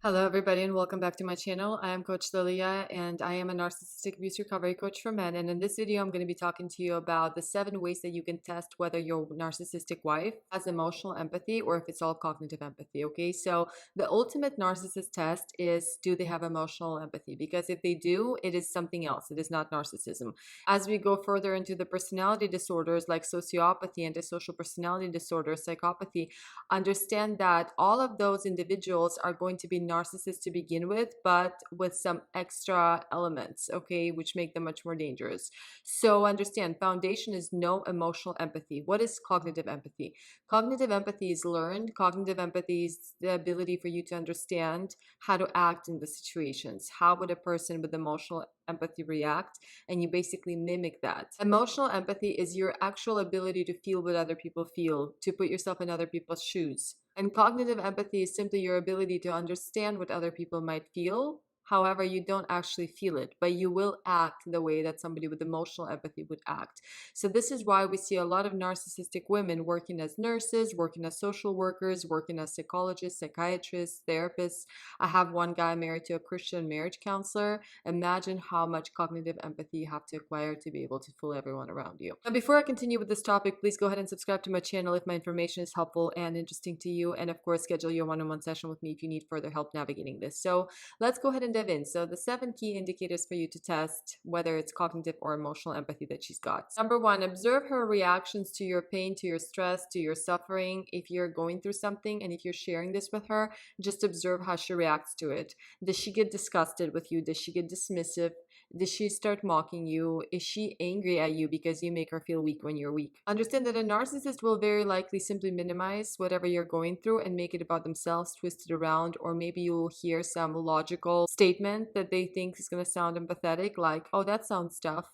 Hello, everybody, and welcome back to my channel. I am Coach Lilia, and I am a narcissistic abuse recovery coach for men. And in this video, I'm going to be talking to you about the 7 ways that you can test whether your narcissistic wife has emotional empathy or if it's all cognitive empathy. Okay, so the ultimate narcissist test is, do they have emotional empathy? Because if they do, it is something else. It is not narcissism. As we go further into the personality disorders like sociopathy, antisocial personality disorder, psychopathy, understand that all of those individuals are going to be narcissists to begin with, but with some extra elements, okay, which make them much more dangerous. So understand, foundation is no emotional empathy. What is cognitive empathy? Cognitive empathy is learned. Cognitive empathy is the ability for you to understand how to act in the situations. How would a person with emotional empathy react? And you basically mimic that. Emotional empathy is your actual ability to feel what other people feel, to put yourself in other people's shoes. And cognitive empathy is simply your ability to understand what other people might feel. However, you don't actually feel it, but you will act the way that somebody with emotional empathy would act. So this is why we see a lot of narcissistic women working as nurses, working as social workers, working as psychologists, psychiatrists, therapists. I have one guy married to a Christian marriage counselor. Imagine how much cognitive empathy you have to acquire to be able to fool everyone around you. Now, before I continue with this topic, please go ahead and subscribe to my channel if my information is helpful and interesting to you. And of course, schedule your one-on-one session with me if you need further help navigating this. So let's go ahead and dive in. So the 7 key indicators for you to test whether it's cognitive or emotional empathy that she's got. Number 1, observe her reactions to your pain, to your stress, to your suffering. If you're going through something and if you're sharing this with her, just observe how she reacts to it. Does she get disgusted with you? Does she get dismissive? Does she start mocking you? Is she angry at you because you make her feel weak when you're weak? Understand that a narcissist will very likely simply minimize whatever you're going through and make it about themselves, twist it around, or maybe you'll hear some logical statement that they think is going to sound empathetic, like, oh, that sounds tough.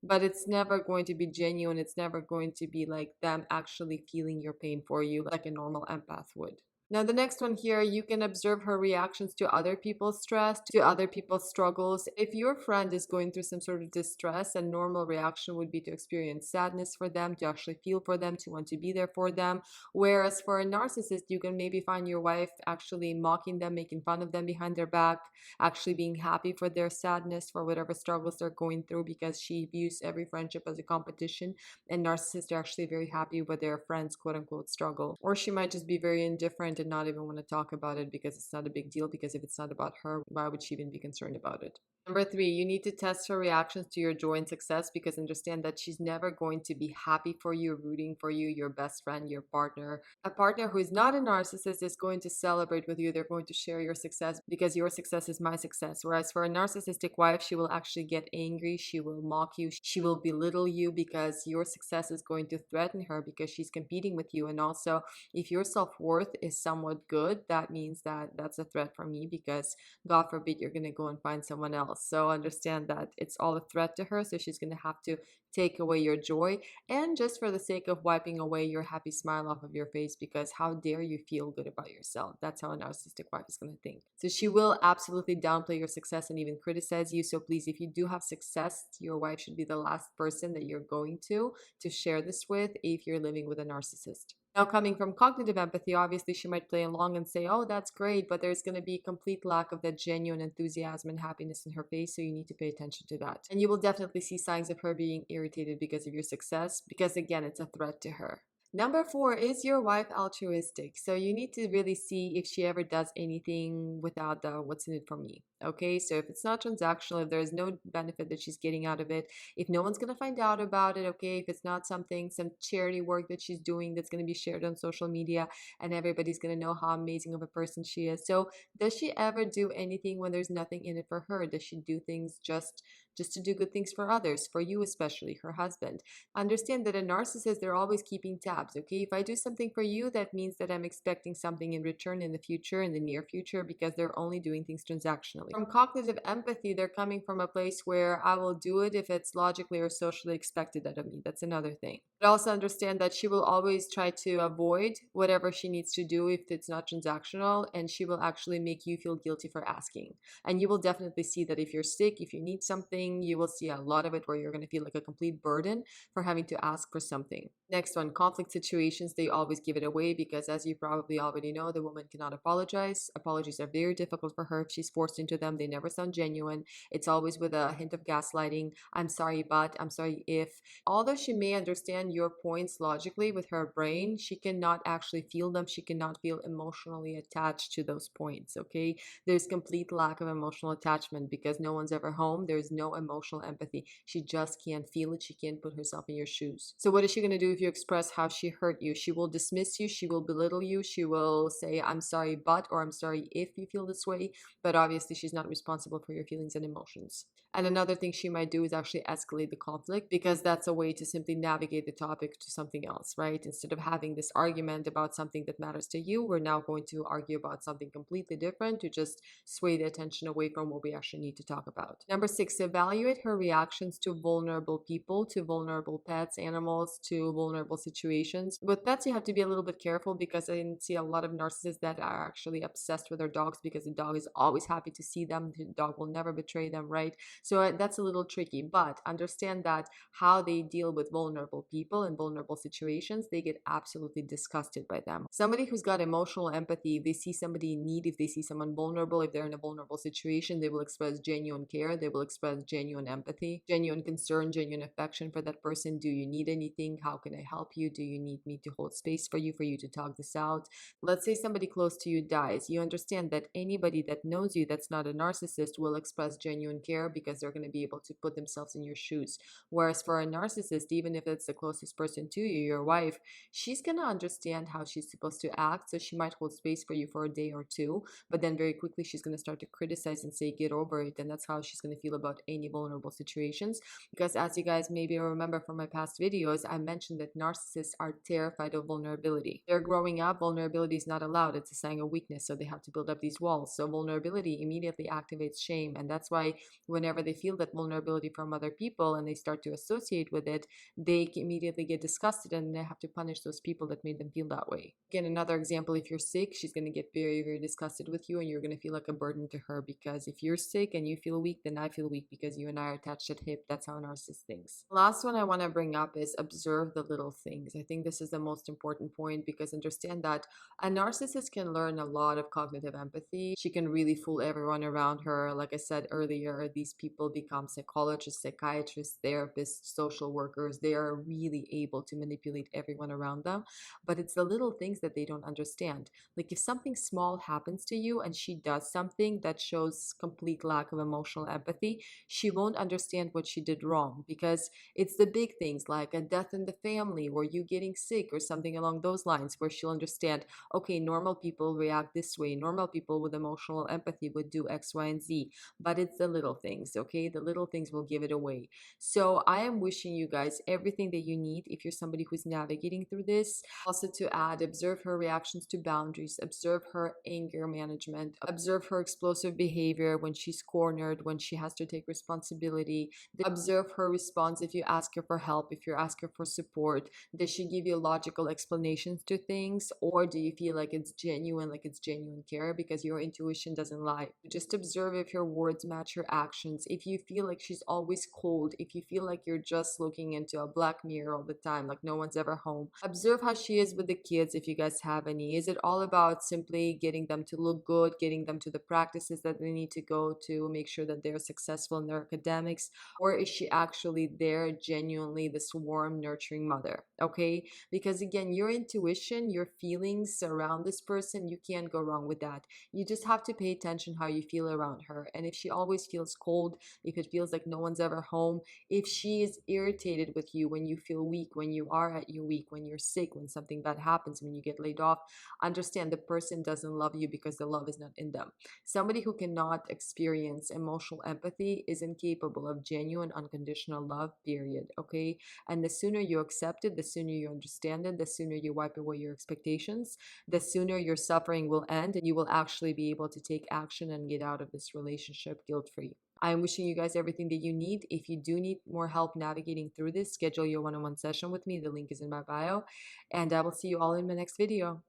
But it's never going to be genuine. It's never going to be like them actually feeling your pain for you like a normal empath would. Now, the next one here, you can observe her reactions to other people's stress, to other people's struggles. If your friend is going through some sort of distress, a normal reaction would be to experience sadness for them, to actually feel for them, to want to be there for them. Whereas for a narcissist, you can maybe find your wife actually mocking them, making fun of them behind their back, actually being happy for their sadness, for whatever struggles they're going through, because she views every friendship as a competition. And narcissists are actually very happy with their friends, quote unquote, struggle. Or she might just be very indifferent and not even want to talk about it because it's not a big deal, because if it's not about her, why would she even be concerned about it? Number 3, you need to test her reactions to your joy and success, because understand that she's never going to be happy for you, rooting for you, your best friend, your partner. A partner who is not a narcissist is going to celebrate with you. They're going to share your success because your success is my success. Whereas for a narcissistic wife, she will actually get angry. She will mock you. She will belittle you because your success is going to threaten her, because she's competing with you. And also, if your self-worth is somewhat good, that means that that's a threat for me, because God forbid you're going to go and find someone else. So understand that it's all a threat to her. So she's going to have to take away your joy, and just for the sake of wiping away your happy smile off of your face, because how dare you feel good about yourself? That's how a narcissistic wife is going to think. So she will absolutely downplay your success and even criticize you. So please, if you do have success, your wife should be the last person that you're going to share this with if you're living with a narcissist. Now, coming from cognitive empathy, obviously she might play along and say, oh, that's great, but there's going to be a complete lack of that genuine enthusiasm and happiness in her face, so you need to pay attention to that. And you will definitely see signs of her being irritated because of your success, because again, it's a threat to her. Number 4, is your wife altruistic? So you need to really see if she ever does anything without the what's in it for me. Okay, so if it's not transactional, if there's no benefit that she's getting out of it, if no one's going to find out about it, okay, if it's not something, some charity work that she's doing that's going to be shared on social media and everybody's going to know how amazing of a person she is. So does she ever do anything when there's nothing in it for her? Does she do things just to do good things for others, for you especially, her husband? Understand that a narcissist, they're always keeping tabs. Okay, if I do something for you, that means that I'm expecting something in return in the future, in the near future, because they're only doing things transactionally. From cognitive empathy, they're coming from a place where I will do it if it's logically or socially expected out of me. That's another thing. But also understand that she will always try to avoid whatever she needs to do if it's not transactional, and she will actually make you feel guilty for asking. And you will definitely see that if you're sick, if you need something, you will see a lot of it where you're going to feel like a complete burden for having to ask for something. Next one, conflict conflict situations, they always give it away because, as you probably already know, the woman cannot apologize. Apologies are very difficult for her if she's forced into them. They never sound genuine. It's always with a hint of gaslighting. I'm sorry, but I'm sorry if. Although she may understand your points logically with her brain, she cannot actually feel them. She cannot feel emotionally attached to those points, okay? There's complete lack of emotional attachment because no one's ever home. There's no emotional empathy. She just can't feel it. She can't put herself in your shoes. So what is she going to do if you express how she hurt you? She will dismiss you. She will belittle you. She will say, I'm sorry, but, or I'm sorry if you feel this way. But obviously, she's not responsible for your feelings and emotions. And another thing she might do is actually escalate the conflict because that's a way to simply navigate the topic to something else, right? Instead of having this argument about something that matters to you, we're now going to argue about something completely different to just sway the attention away from what we actually need to talk about. Number 6, evaluate her reactions to vulnerable people, to vulnerable pets, animals, to vulnerable situations. With pets, you have to be a little bit careful because I see a lot of narcissists that are actually obsessed with their dogs because the dog is always happy to see them. The dog will never betray them, right? So that's a little tricky, but understand that how they deal with vulnerable people in vulnerable situations, they get absolutely disgusted by them. Somebody who's got emotional empathy, if they see somebody in need, if they see someone vulnerable, if they're in a vulnerable situation, they will express genuine care, they will express genuine empathy, genuine concern, genuine affection for that person. Do you need anything? How can I help you? Do you need me to hold space for you to talk this out? Let's say somebody close to you dies. You understand that anybody that knows you that's not a narcissist will express genuine care because they're going to be able to put themselves in your shoes. Whereas for a narcissist, even if it's the closest person to you, your wife, she's going to understand how she's supposed to act. So she might hold space for you for a day or two, but then very quickly she's going to start to criticize and say, get over it. And that's how she's going to feel about any vulnerable situations. Because as you guys maybe remember from my past videos, I mentioned that narcissists are terrified of vulnerability. They're growing up, vulnerability is not allowed. It's a sign of weakness. So they have to build up these walls. So vulnerability immediately activates shame. And that's why whenever they feel that vulnerability from other people and they start to associate with it, they immediately get disgusted and they have to punish those people that made them feel that way. Again, another example, if you're sick, she's going to get very, very disgusted with you and you're going to feel like a burden to her because if you're sick and you feel weak, then I feel weak because you and I are attached at hip. That's how a narcissist thinks. Last one I want to bring up is observe the little things. I think this is the most important point because understand that a narcissist can learn a lot of cognitive empathy. She can really fool everyone around her. Like I said earlier, these people become psychologists, psychiatrists, therapists, social workers. They are really able to manipulate everyone around them. But it's the little things that they don't understand. Like if something small happens to you and she does something that shows complete lack of emotional empathy, she won't understand what she did wrong because it's the big things like a death in the family or you getting sick or something along those lines where she'll understand, okay, normal people react this way. Normal people with emotional empathy would do X, Y, and Z. But it's the little things, okay? The little things will give it away. So I am wishing you guys everything that you need if you're somebody who's navigating through this. Also to add, observe her reactions to boundaries, observe her anger management, observe her explosive behavior when she's cornered, when she has to take responsibility. Observe her response if you ask her for help, if you ask her for support. Does she give you logical explanations to things, or do you feel like it's genuine care because your intuition doesn't lie? Just observe if your words match your actions. If you feel like she's always cold, if you feel like you're just looking into a black mirror all the time, like no one's ever home. Observe how she is with the kids if you guys have any. Is it all about simply getting them to look good, getting them to the practices that they need to go to, make sure that they're successful in their academics, or is she actually there genuinely this warm, nurturing mother? Okay, because again, your intuition, your feelings around this person, you can't go wrong with that. You just have to pay attention how you feel around her. And if she always feels cold, if it feels like no one's ever home, if she is irritated with you when you feel weak, when you are at your weak, when you're sick, when something bad happens, when you get laid off, understand the person doesn't love you because the love is not in them. Somebody who cannot experience emotional empathy is incapable of genuine unconditional love, period. Okay, and the sooner you accept it, the sooner you understand it, the sooner you wipe away your expectations, the sooner your suffering will end and you will actually be able to take action and get out of this relationship guilt-free. I am wishing you guys everything that you need. If you do need more help navigating through this, schedule your one-on-one session with me. The link is in my bio, and I will see you all in my next video.